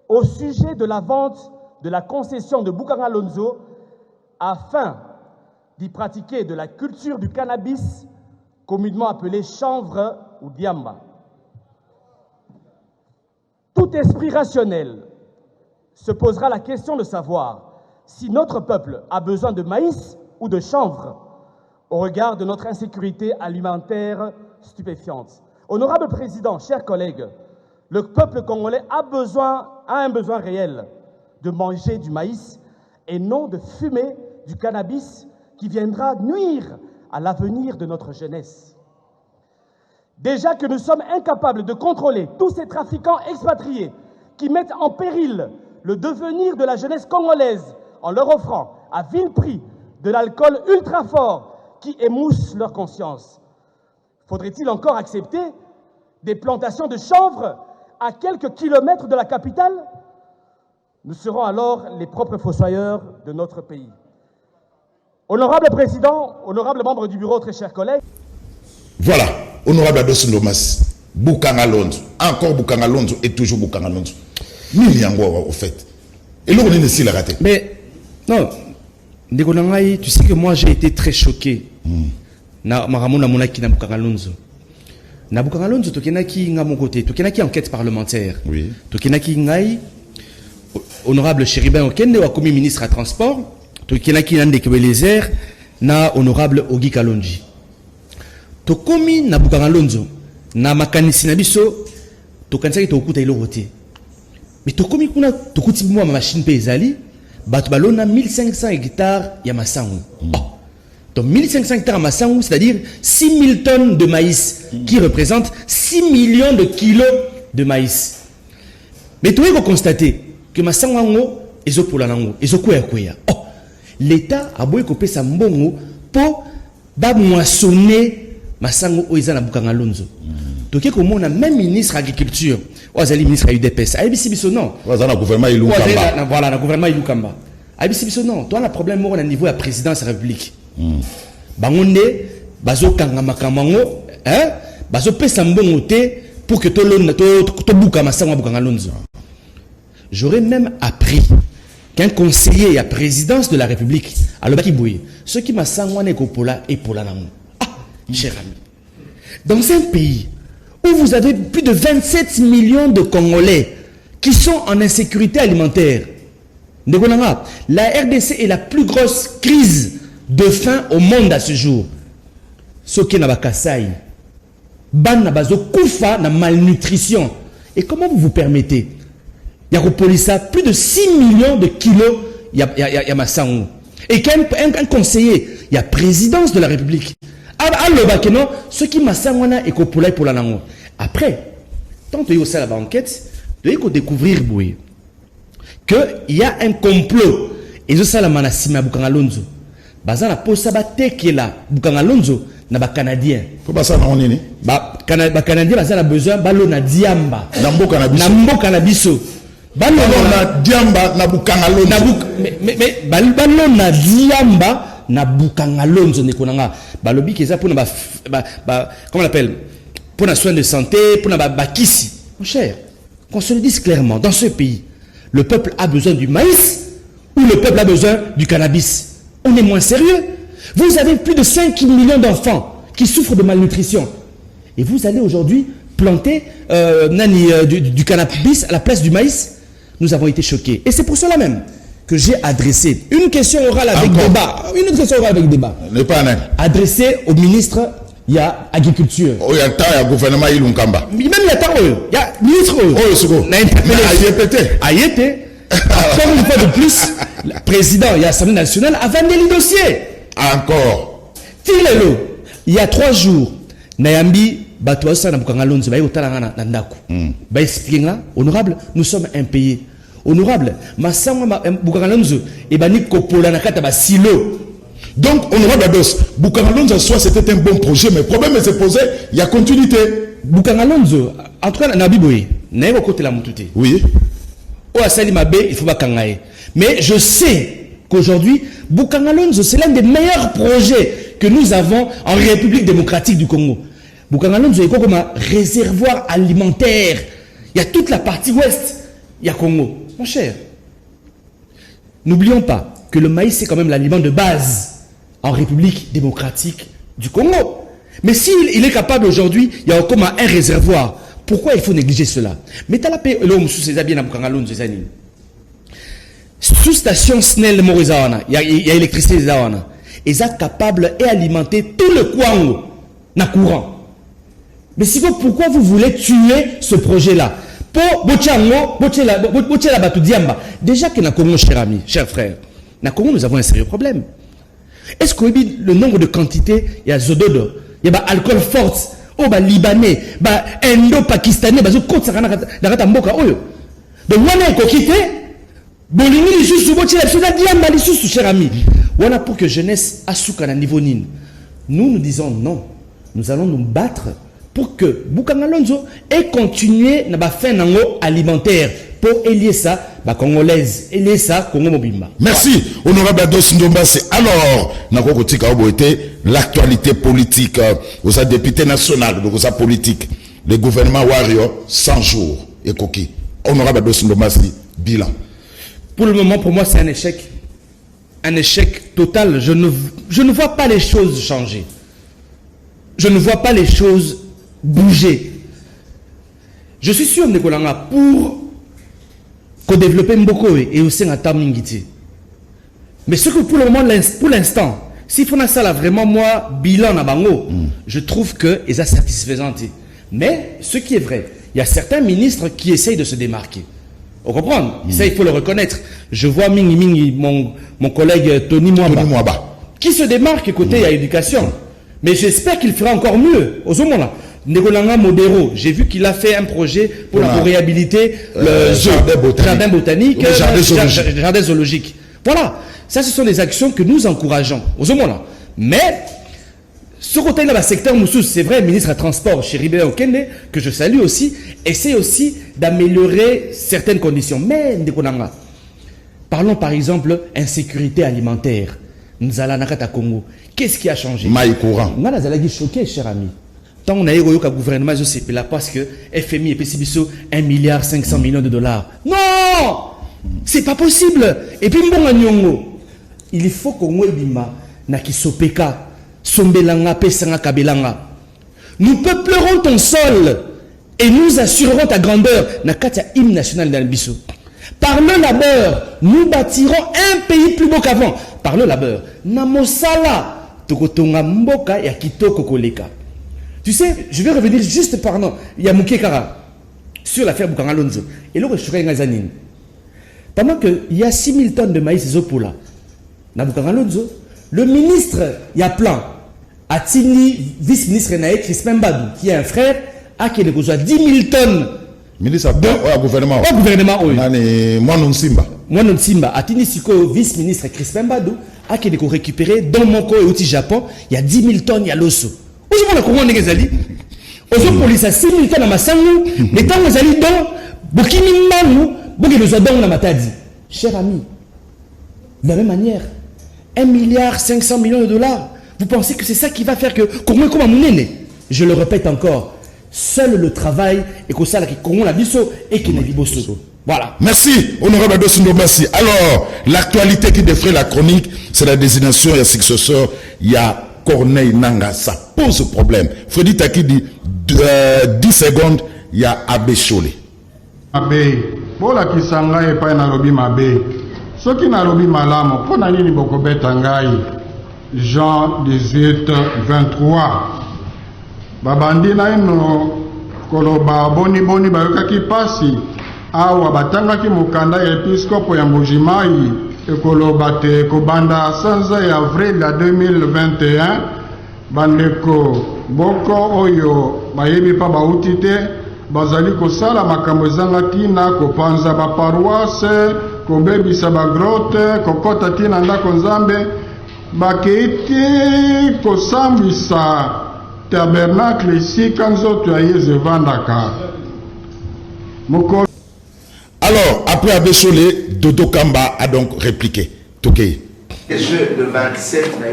au sujet de la vente de la concession de Bukanga Lonzo afin d'y pratiquer de la culture du cannabis communément appelée chanvre ou diamba. Tout esprit rationnel se posera la question de savoir si notre peuple a besoin de maïs ou de chanvre au regard de notre insécurité alimentaire stupéfiante. Honorable Président, chers collègues, le peuple congolais a un besoin réel de manger du maïs et non de fumer du cannabis qui viendra nuire à l'avenir de notre jeunesse. Déjà que nous sommes incapables de contrôler tous ces trafiquants expatriés qui mettent en péril le devenir de la jeunesse congolaise en leur offrant à vil prix de l'alcool ultra fort qui émousse leur conscience. Faudrait-il encore accepter des plantations de chanvre à quelques kilomètres de la capitale? Nous serons alors les propres fossoyeurs de notre pays. Honorable Président, honorable membre du bureau, très chers collègues. Voilà, honorable Ados Ndombasi, Bukanga Lonzo, encore Bukanga Lonzo et toujours Bukanga Lonzo. Mille yango au fait. Et là on est ici la raté. Mais non, Ndegonangai, tu sais que moi j'ai été très choqué. Na maramona monaki na Bukanga Lonzo. Na Bukanga Lonzo tokenaki nga mon côté, tokenaki enquête parlementaire. Oui. Tokenaki ngai honorable Chérubin Okende wa commis ministre à transport, tokenaki nande Eliezer na honorable Ogi Kalonji. Tokomi na Bukanga Lonzo na makanisi na biso tokanisaki tokuta ilo roté. Mais tokomi kuna tokuti mwa machine pe ezali bato balona 1500 hectares ya masangu. Donc 1500 hectares à masangu, c'est-à-dire 6000 tonnes de maïs qui représentent 6 millions de kilos de maïs. Mais tu peux constater que masangu ngo ezopola nango, ezokoya koya. Oh, l'État a beau couper sa mbongo pour ba moissonner masangu oiza na Bukanga Lonzo. Donc comme on a même ministre agriculture, Oazali ministre UDPS, ABC biso non. Oazana gouvernement Ilou Kamba. Voilà, le gouvernement Ilou Kamba. ABC biso non, toi le problème au niveau de la présidence de la République. Bangonde bazo kanga makamango, hein? Bazo pesa mbongo te pour que to buka masangu Bukanga Lonzo. J'aurais même appris qu'un conseiller à la présidence de la République Alors, ceux qui m'a sangouané Kopola et Pola Nango. Ah, cher ami. Dans un pays où vous avez plus de 27 millions de Congolais qui sont en insécurité alimentaire, la RDC est la plus grosse crise de faim au monde à ce jour. Ce qui n'a pas ban na bazo koufa na malnutrition. Et comment vous vous permettez? Il y a plus de 6 millions de kilos, il y a Massango. Et qu'un conseiller, il y a présidence de la République. Ce qui Massangwana et Kopola pour la Nango. Après, tant que vous avez la enquête, vous devez découvrir qu'il y a un complot. Et ça, la manasima Bukangalonzo. Bazana posaba tekela Bukangalonzo na ba Canadien. Comment ça on est né? Ba Canadien bazana besoin balo na diamba. Na mboka na biso. Na mboka na biso. Balo na diamba na Bukangalonzo. Mais balo na diamba na Bukangalonzo ne konanga. Balobi keza pour na comment on l'appelle? Pour la soins de santé, pour la bakisi. Mon cher, qu'on se le dise clairement, dans ce pays, le peuple a besoin du maïs ou le peuple a besoin du cannabis? On est moins sérieux. Vous avez plus de 5 millions d'enfants qui souffrent de malnutrition. Et vous allez aujourd'hui planter du cannabis à la place du maïs. Nous avons été choqués. Et c'est pour cela même que j'ai adressé une question orale avec débat. Une question orale avec débat. Adressée au ministre, il y a agriculture. Il y a gouvernement Ilunkamba. Même il y a ministre. Encore une fois de plus, le président et l'Assemblée nationale a vendu le dossier. Encore. Il y a 3 jours, Nayambi, honorable, nous sommes un pays. Honorable, donc, honorable Ados, Bukangalonzo, soit c'était un bon projet, mais le problème s'est posé, il y a continuité. Bukangalonzo, en tout cas, Nabiboui, n'est-ce côté la moutouté. Oui. Il faut pas kangaye. Mais je sais qu'aujourd'hui, Bukangalonzo, c'est l'un des meilleurs projets que nous avons en République démocratique du Congo. Bukangalonzo est comme un réservoir alimentaire. Il y a toute la partie ouest, il y a Congo. Mon cher, n'oublions pas que le maïs, c'est quand même l'aliment de base en République démocratique du Congo. Mais s'il est capable aujourd'hui, il y a comme un réservoir. Pourquoi il faut négliger cela? Mais t'as la paix, sous-station SNEL Morizawana, il y a électricité Zawana. Ils sont capables et alimenter tout le Kwango na courant. Mais si vous, pourquoi vous voulez tuer ce projet-là? Pour Bochango, Batu Diamba. Déjà que na Congo, cher ami, cher frère, na Congo, nous avons un sérieux problème. Est-ce que le nombre de quantités, il y a Zododo, il y a alcool fort, Libanais, Indo-Pakistanais, donc on a quitté, cher ami. Voilà pour que jeunesse a un niveau nin. Nous disons non. Nous allons nous battre pour que Bukangalonzo ait continué na fin alimentaire pour élier ça congolaise, élier ça Congo Mobimba. Merci honorable Ados Ndombasi. Alors l'actualité politique aux députés national de sa politique, le gouvernement Wario 100 jours et coquille. Honorable Ados Ndombasi, bilan. Pour le moment, pour moi, c'est un échec. Un échec total. Je ne vois pas les choses changer. Je ne vois pas les choses bouger. Je suis sûr, Ndekolanga, pour développer Mboko et aussi un Tamingiti. Mais ce que pour le moment, pour l'instant, s'il faut ça là vraiment moi, bilan à Bango, je trouve que c'est satisfaisant. Mais ce qui est vrai, il y a certains ministres qui essayent de se démarquer. Vous comprenez? Ça, il faut le reconnaître. Je vois mon collègue Tony Mwamba, qui se démarque côté l'éducation. Mais j'espère qu'il fera encore mieux. Au moment là, Ndekolanga Modero, j'ai vu qu'il a fait un projet pour réhabiliter le jardin botanique, le jardin zoologique. Voilà. Ça, ce sont des actions que nous encourageons. Au moment là. Mais, ce côté-là, le secteur Moussous, c'est vrai, le ministre des Transports, Chéribé Okende, que je salue aussi, essaie aussi d'améliorer certaines conditions. Mais, Ndekolanga, parlons par exemple insécurité alimentaire. Nous allons à Congo. Qu'est-ce qui a changé? Maï courant. Moi, je suis choqué, cher ami. Tant on a eu le gouvernement, je sais pas, parce que FMI et PCBSO, 1,5 milliard de dollars. Non! C'est pas possible. Et puis, bon, il faut qu'on webima na kisopeka sombelanga pesanga kabelanga. Nous peuplerons ton sol et nous assurerons ta grandeur. Na katia hymne national d'Albiso. Par le labeur, nous bâtirons un pays plus beau qu'avant. Par le labeur. Na mosala tokotonga mboka ya kitoko koleka. Tu sais, je vais revenir juste pardon, il y a Moukekara sur l'affaire Bukangalonzo. Et là, je suis pendant qu'il y a 6000 tonnes de maïs Zopola, na Bukangalonzo, le ministre, il y a plein. Atini, vice-ministre Naïk, Crispin Badou, qui est un frère, a qui est 10 000 tonnes. Ministre au gouvernement. Au gouvernement, oui. Moi non Simba. Moi non Simba. Atini Siko, vice-ministre Crispin Badou, a qui est récupéré dans mon co et au Japon, il y a 10 000 tonnes, il y a l'osso. Aujourd'hui, on a courant des Zali. Aujourd'hui, police a 6 000 tonnes à Massangu, les temps où Zali dans, Bokimi Manou, Boki le Zodon na Matadi. Cher ami, de la même manière, 1,5 milliard de dollars. Vous pensez que c'est ça qui va faire que comment comme un je le répète encore, seul le travail et que ça qui comment la biso et qui n'est biboso. Voilà. Merci, honorable Ados Ndombassi. Alors, l'actualité qui défraie la chronique, c'est la désignation, il y a successeur, il y a Corneille Nanga. Ça pose problème. Freddy Taki dit 10 secondes, il y a Abbé Cholé. Abbé, bola kisanga e pa na lobi mabe. Soki na lobi malamo, pona nini bokobeta ngai. Jean 18, 23. Babandi na ino koloba boni boni bayokaki pasi. Awa batangaki mukanda ya episkopo ya Mbujimai. Ekoloba te kobanda 15 avril 2021. Bandeko boko oyo bayebi pa bauti te. Bazali kosala makambo ezanga tina kopanza ba paroisse, kobebisa ba grotte, kokota tina ndako nzambe. Bakeiti kosambisa tabernacle ici kanzoto ya Yesu vandaka. Alors, après Abbé Cholé, Dodo Kamba a donc répliqué. Tokei. Le 27, na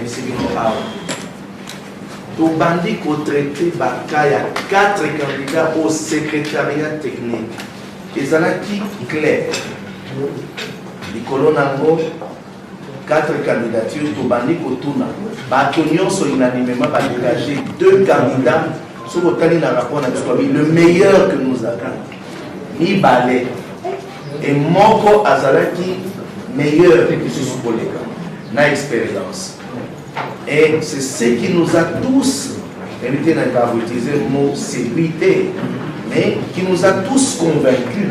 Tobandi ko traité Bakaya 4 candidats au secrétariat technique. Ezalaki clair. Likolo nango 4 candidatures Tobandi ko tuna. Bato nyonso unanimement ba dégager 2 candidats sur le rapport le meilleur que nous avons. Ni Balé et Moko Azalaki meilleur que ce soit na expérience. Et c'est ce qui nous a tous, évitez de ne pas utiliser le mot sécurité, mais qui nous a tous convaincus.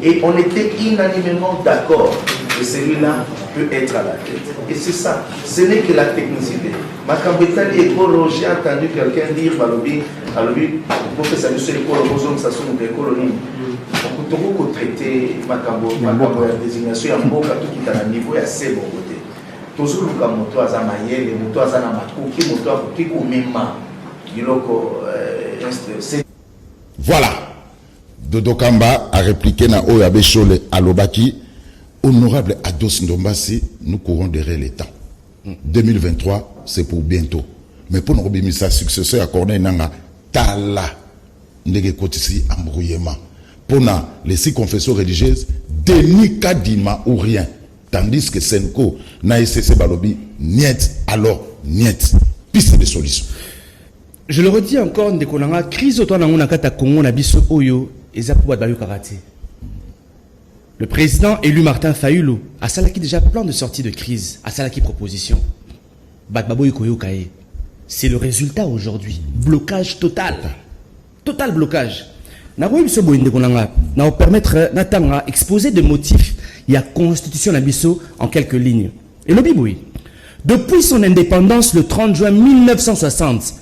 Et on était unanimement d'accord que celui-là peut être à la tête. Et c'est ça, ce n'est que la technicité. Makambetali et Kolo, j'ai entendu quelqu'un dire, Balobi, pour que ça ne soit que ça soit une colonie. On peut traiter Makambo, la désignation, il y a beaucoup qui est à un niveau assez bon côté. Voilà. Dodo Kamba a répliqué na Oyo Abbé Cholé à Lobaki. Honorable Ados Ndombassi, nous courons derrière les temps. 2023, c'est pour bientôt. Mais pour nous remettre sa successeur à Corneille Nanga, Tala, Ndege Kotisi, embrouillement. Pour les 6 confessions religieuses, Denis Kadima ou rien. Tandis que Senko, Naïsese Balobi, niet, alors niet. Piste de solution. Je le redis encore, Ndekolanga, crise autour de la Congo, Nabiso Oyo, et Zapouba Bayo Karate. Le président élu Martin Fayulu a salaki déjà plan de sortie de crise, a salaki proposition. Bakbabo Ikoyo Kaye. C'est le résultat aujourd'hui. Blocage total. Total blocage. Na permettre Natanga exposer des motifs. Il y a constitution Nabiso en quelques lignes. Et le Biboui. Depuis son indépendance le 30 juin 1960,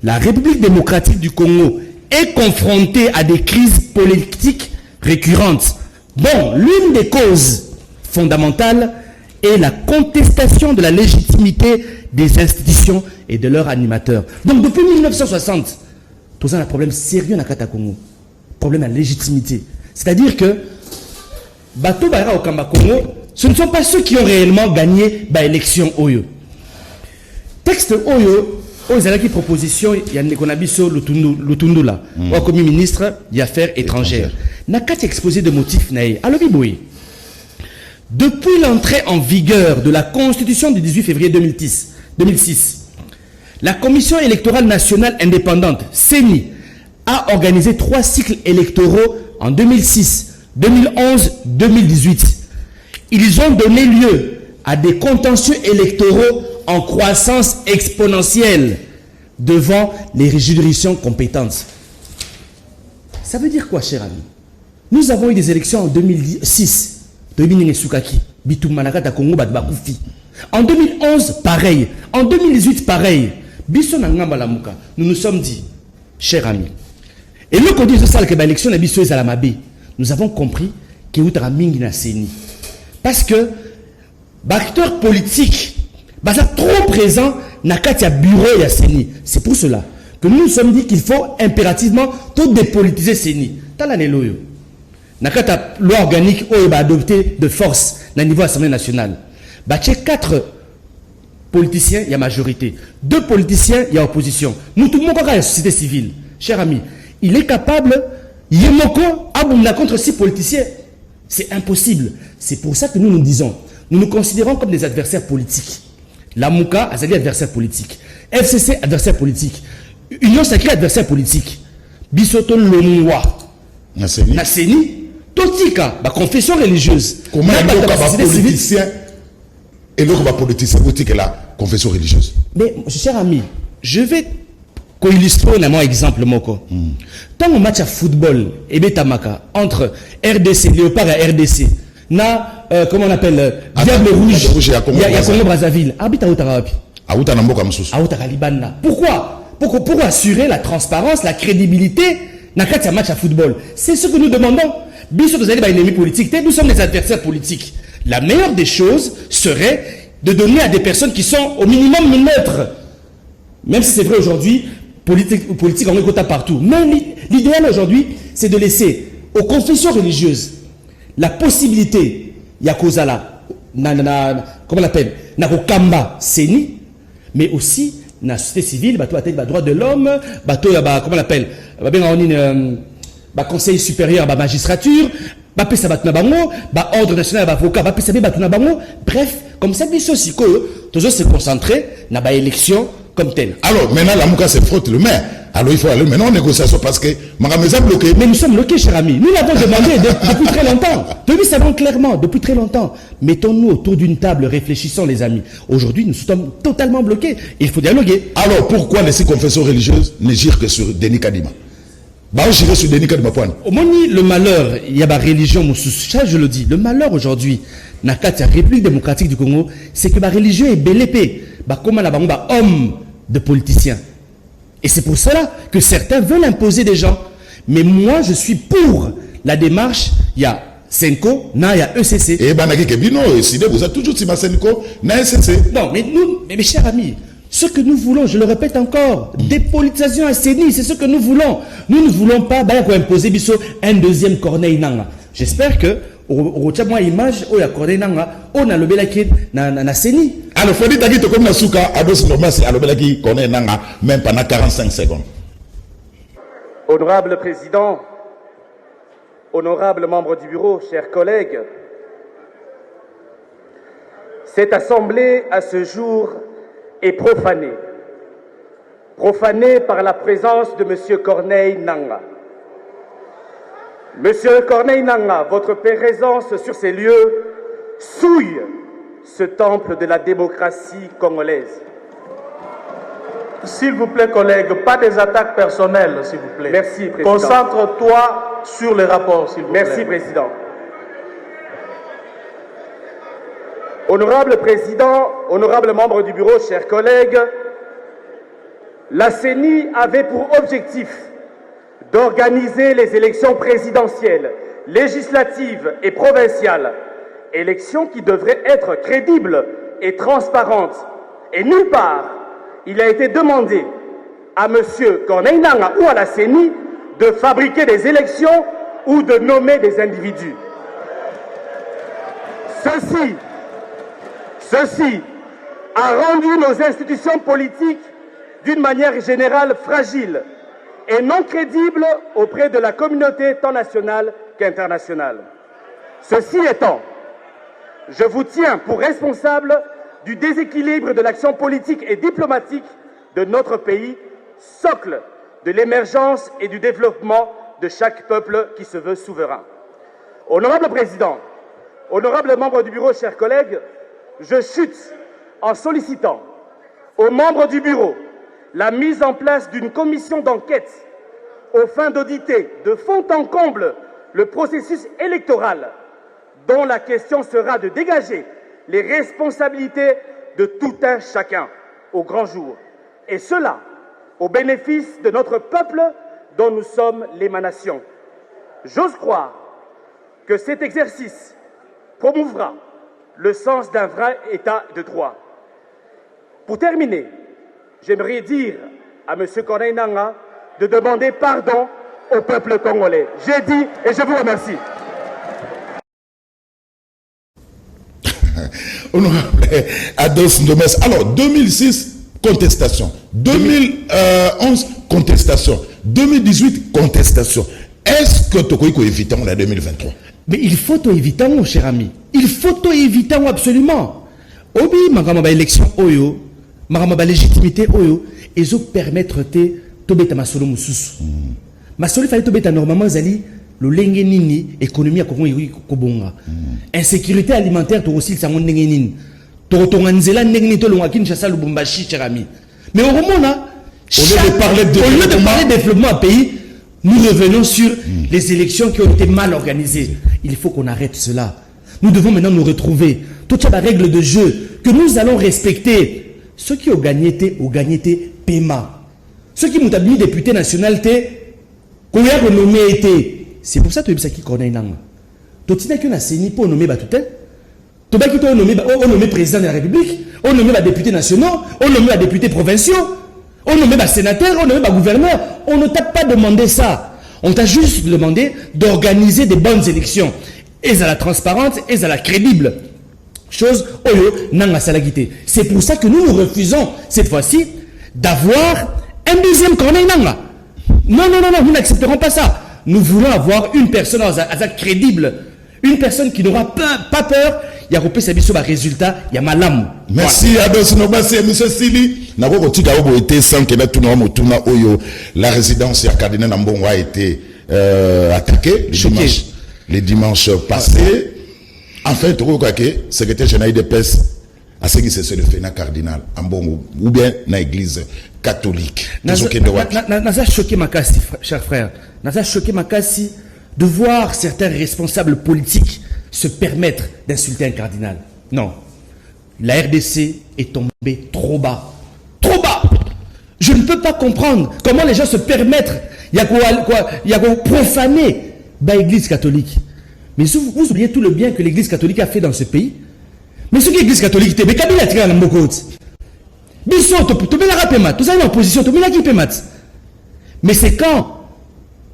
la République démocratique du Congo est confrontée à des crises politiques récurrentes. Bon, l'une des causes fondamentales est la contestation de la légitimité des institutions et de leurs animateurs. Donc depuis 1960, tout ça a un problème sérieux dans le Congo. Problème à légitimité. C'est-à-dire que Bato Baira au Kamba Congo, ce ne sont pas ceux qui ont réellement gagné l'élection Oyo. Texte Oyo, Ozalaki proposition, il y a un Konabiso Lutundula, ou comme ministre des Affaires étrangères. N'a qu'à exposer de motifs naïs. Alors, Biboui, Depuis l'entrée en vigueur de la Constitution du 18 février 2006, la Commission électorale nationale indépendante, CENI, a organisé 3 cycles électoraux en 2006, 2011, 2018. Ils ont donné lieu à des contentieux électoraux en croissance exponentielle devant les juridictions compétentes. Ça veut dire quoi, cher ami? Nous avons eu des élections en 2006. En 2011, pareil. En 2018, pareil. Nous nous sommes dit, cher ami, et le code de salle que l'élection n'a biso à la mabé, nous avons compris que vous avez mingi na seni. Parce que l'acteur politique est trop présent dans le bureau de Seni. C'est pour cela que nous nous sommes dit qu'il faut impérativement tout dépolitiser Seni. Talaneloyo. Dans la loi organique adoptée de force au niveau de l'Assemblée nationale. Il y a 4 politiciens, il y a majorité. 2 politiciens, il y a opposition. Nous, tout le monde, la société civile. Cher ami, il est capable, Yemoko, abonda contre 6 politiciens. C'est impossible. C'est pour ça que nous nous disons, nous nous considérons comme des adversaires politiques. La Mouka, Azali, adversaire politique. FCC, adversaire politique. Union sacrée, adversaire politique. Bisoto Lomoua. Naseni. Totika, la confession religieuse. Comment est-ce que politicien et l'autre politicien politique est la confession religieuse? Mais, cher ami, je vais illustrer un exemple. Dans le match à football, entre RDC, Léopard et RDC, comment on appelle, Diable Rouge, il y a Congo Brazzaville. Pourquoi? Pour assurer la transparence, la crédibilité dans un match à football. C'est ce que nous demandons. Nous sommes des ennemis politiques, nous sommes des adversaires politiques. La meilleure des choses serait de donner à des personnes qui sont au minimum neutres. Même si c'est vrai aujourd'hui, politique en écoutant partout. Mais l'idéal aujourd'hui, c'est de laisser aux confessions religieuses la possibilité, Yakozala, comment on l'appelle, Nakokamba Seni, mais aussi la société civile, droit de l'homme, comment on l'appelle, conseil supérieur, magistrature, ordre national d'avocat, bref, comme ça, toujours se concentrer dans l'élection comme telle. Alors, maintenant, la Mouka se frotte le main. Alors, il faut aller maintenant en négociation parce que Marameza bloqué. Mais nous sommes bloqués, cher ami. Nous l'avons demandé depuis très longtemps. Nous savons clairement, depuis très longtemps. Mettons-nous autour d'une table, réfléchissons, les amis. Aujourd'hui, nous sommes totalement bloqués. Il faut dialoguer. Alors, pourquoi les 6 confessions religieuses ne girent que sur Denis Kadima? Le malheur, il y a la religion, ça je le dis, le malheur aujourd'hui, dans la République démocratique du Congo, c'est que la religion est bel épée. Comme un homme de politiciens. Et c'est pour cela que certains veulent imposer des gens. Mais moi, je suis pour la démarche. Il y a Senko, il y a ECC. Et vous êtes toujours Senko, ECC. Non, mais nous, mes chers amis, ce que nous voulons, je le répète encore, dépolitisation à CENI, c'est ce que nous voulons. Nous ne voulons pas imposer un deuxième Corneille Nanga. J'espère que au retient moi image où il y a Corneille Nanga, on a le belaki na CENI. Alors, il faut dire que comme Nasuka, Ados Normasi, le belaki Corneille Nanga, même pendant 45 secondes. Honorable Président, honorables membres du bureau, chers collègues, cette assemblée à ce jour est profanée. Profanée par la présence de M. Corneille Nanga. Monsieur Corneille Nanga, votre présence sur ces lieux souille ce temple de la démocratie congolaise. S'il vous plaît, collègues, pas des attaques personnelles, s'il vous plaît. Merci, Président. Concentre-toi sur les rapports, s'il vous plaît. Merci, Président. Honorable Président, honorables membres du bureau, chers collègues, la CENI avait pour objectif d'organiser les élections présidentielles, législatives et provinciales, élections qui devraient être crédibles et transparentes. Et nulle part, il a été demandé à M. Corneille Nanga ou à la CENI de fabriquer des élections ou de nommer des individus. Ceci a rendu nos institutions politiques d'une manière générale fragiles et non crédibles auprès de la communauté tant nationale qu'internationale. Ceci étant, je vous tiens pour responsable du déséquilibre de l'action politique et diplomatique de notre pays, socle de l'émergence et du développement de chaque peuple qui se veut souverain. Honorable Président, honorables membres du Bureau, chers collègues, je chute en sollicitant aux membres du Bureau la mise en place d'une commission d'enquête aux fins d'auditer de fond en comble le processus électoral, dont la question sera de dégager les responsabilités de tout un chacun au grand jour, et cela au bénéfice de notre peuple dont nous sommes l'émanation. J'ose croire que cet exercice promouvra le sens d'un vrai état de droit. Pour terminer, j'aimerais dire à M. Corneille Nangaa de demander pardon au peuple congolais. J'ai dit et je vous remercie. Honorable Ados Ndombassi. Alors, 2006, contestation. 2011, contestation. 2018, contestation. Est-ce que tu peux éviter en 2023? Mais il faut éviter, mon cher ami. Il faut éviter absolument. Obi, ma élection, oyo, ma légitimité, oyo, et zo permettre de bêta ma solo mususu. Ma solo fallait bêta normalement zali le lenge nini économie à Congo yuri kobonga. Insécurité alimentaire to aussi ça mon lenge nini. To tonganzela lenge ni to longa Kinshasa Lubumbashi cher ami. Mais au moment là, au lieu de parler de développement à pays, nous revenons sur les élections qui ont été mal organisées. Il faut qu'on arrête cela. Nous devons maintenant nous retrouver. Toutes les règles de jeu que nous allons respecter. Ceux qui ont gagné, paiement. Ceux qui m'ont mis député national, qu'on a renommé, c'est pour ça que tu as dit qu'on a un tu n'as qu'un assaini pour nommer Batouté. Tu as nommé président de la République, on nommé député national, on nommé député provinciaux, on nommé sénateur, on nommé gouverneur. On ne t'a pas demandé ça. On t'a juste demandé d'organiser des bonnes élections. Et à la transparente, et à la crédible. Chose, c'est pour ça que nous refusons, cette fois-ci, d'avoir un deuxième Corneille Nangaa. Non, nous n'accepterons pas ça. Nous voulons avoir une personne crédible, une personne qui n'aura pas peur. Il y a un résultat, il y a malam. Merci Ados Ndombassi, M. Sili. La résidence à Cardinal Ambongo a été attaquée les dimanches passés. En fait, le secrétaire général de PES a ce qui se fait dans Cardinal Ambongo ou bien dans l'église catholique. Naza choqué Makassi, cher frère. Naza choqué Makassi de voir certains responsables politiques se permettre d'insulter un cardinal. Non. La RDC est tombée trop bas. Trop bas. Je ne peux pas comprendre comment les gens se permettent. Il y a quoi profaner l'église catholique. Mais vous oubliez tout le bien que l'église catholique a fait dans ce pays. Mais ce que l'église catholique était, mais Kabila a tiré à l'ambokot. Bisso, tu mets la rapémat, tu es en opposition, tu mets la kipémat. Mais c'est quand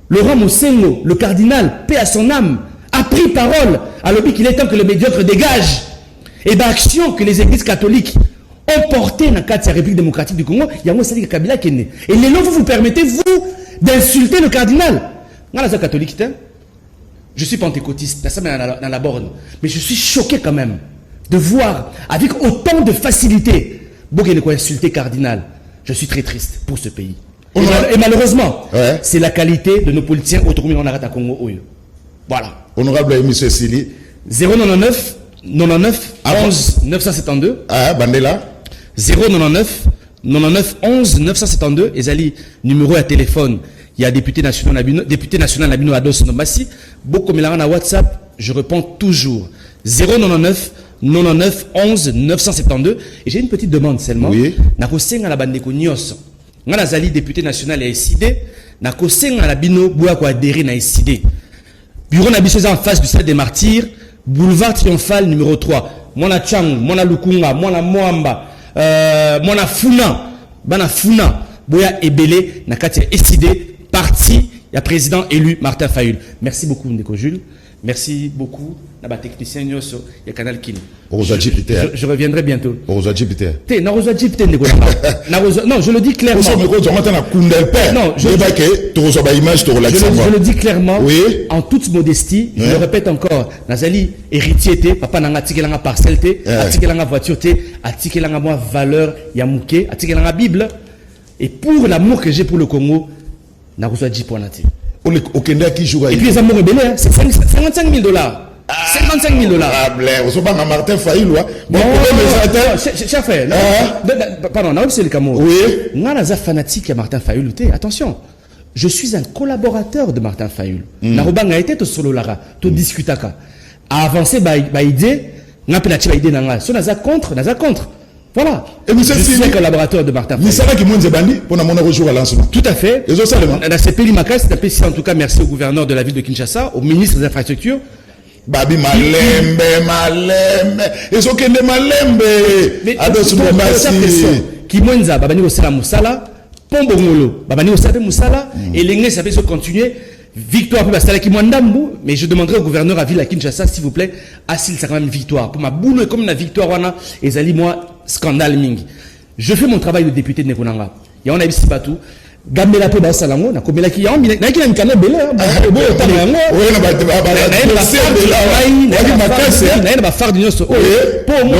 Laurent Mosengo, le cardinal, paix à son âme, a pris parole à l'objet qu'il est temps que le médiocre dégage. Et bien, action que les églises catholiques ont porté dans le cadre de la République démocratique du Congo, il y a un Sali Kabila qui est né. Et les noms, vous permettez, vous, d'insulter le cardinal. Dans la catholique, je suis pentecôtiste, dans la borne. Mais je suis choqué quand même de voir avec autant de facilité Bogé insulter cardinal. Je suis très triste pour ce pays. Et malheureusement, c'est la qualité de nos politiciens autour de Congo. Voilà. Honorable M. Sili. 099 99 11 972. Ah, Bandela. 099 99 11 972. Ezali, numéro à téléphone. Il y a député national Nabino Ados Ndombassi. Beaucoup de na WhatsApp, je réponds toujours. 099 99 11 972. Et j'ai une petite demande seulement. Oui. Nakosenga la bandeko nyos. Ngana zali député national ya SID. Nakosenga la bino boya ko adhérer na SID. Bureau Nabiso en face du stade des Martyrs, boulevard Triomphal numéro 3. Mona Chang, Mona Lukunga, Mona Moamba, Mona Funa, Bana Funa, Boya Ebele, Nakati SID, parti, il y a président élu Martin Fayul. Merci beaucoup, Ndeko Jules. Merci beaucoup. Naba technicien Nyoso, il y a Canal Kin. Je reviendrai bientôt. Non, je le dis clairement. Non, je le dis clairement. Oui. En toute modestie, je le répète encore. Nazali héritier, papa nanga tikelanga parcelle, tikelanga voiture, tikelanga moi valeur yamouké, tikelanga Bible. Et pour l'amour que j'ai pour le Congo, Narozo Jeep Wanati. Et puis les amours rebelles, c'est $55 000. $55 000. Martin Fayulu. Cher frère, pardon, c'est le Cameroun. Oui. Moi, je suis fanatique de Martin Fayulu. Attention, je suis un collaborateur de Martin Fayulu. Narobanga été to solo lara, to discutaka. A avancer ba idée, n'appelle la idée nanga. So naza contre. Voilà. Et je suis un collaborateur de Martin Fayulu. Tout à fait. La CPI Makas, en tout cas, merci au gouverneur de la ville de Kinshasa, au ministre des Infrastructures. Babi malembe. Ezo kende malembe. Ados Ndombasi. Kimwenza, babani osala musala, pombo ngolo, babani osala musala, et l'engrais ça peut se continuer. Victoire pour Bastala Kimwandambu, mais je demanderai au gouverneur à ville à Kinshasa, s'il vous plaît, assil ça quand même victoire. Pour ma boule, comme la victoire, wana, et zali moi, scandale mingi. Je fais mon travail de député de Nekonanga. Et on a ici batou. Gambela pe ba salango na komela ki yambi na ki na nkana bele bo tanga yango na ba far dinyoso po mo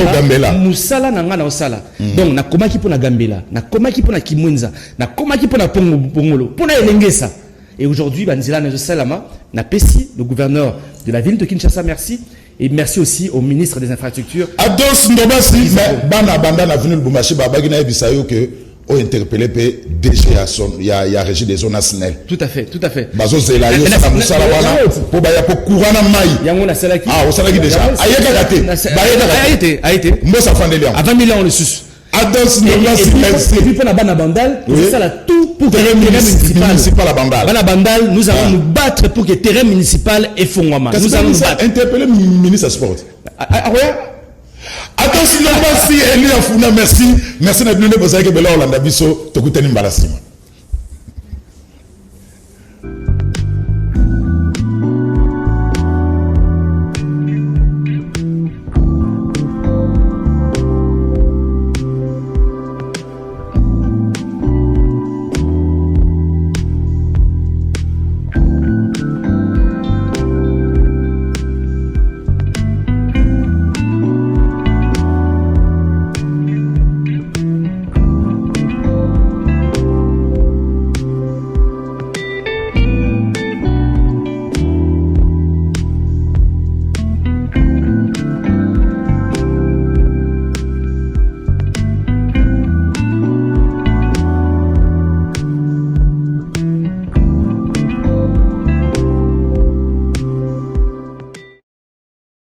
musala na nga na osala donc na komaki pona Gambela na komaki pona Kimwenza na komaki pona Pongolo pona elengesa et aujourd'hui banzela na salama na pesi le gouverneur de la ville de Kinshasa merci et merci aussi au ministre des Infrastructures Ados Ndombasi bana banda na venu Lubumbashi babagi na bisayo que o interpellé pe DG à son il y a régie des zones SNEL. Tout à fait. Bazo zela yo sa musala wana po ba ya po courana mai. Yango na salaki. Ah, o salaki déjà. Ayeka gâté. A été. Mo sa fandeli. À 20 millions le sus. Ados Ndombasi merci. Et puis pour la bana bandal, c'est ça la tout pour terrain municipal à Bandal. Bana bandal, nous allons nous battre pour que terrain municipal et Fongwama. Nous allons nous battre. Interpeller ministre sport. Attention, merci Elie Afuna, merci. Merci na bino bozaki bela Olanda biso tokutani mbalasima.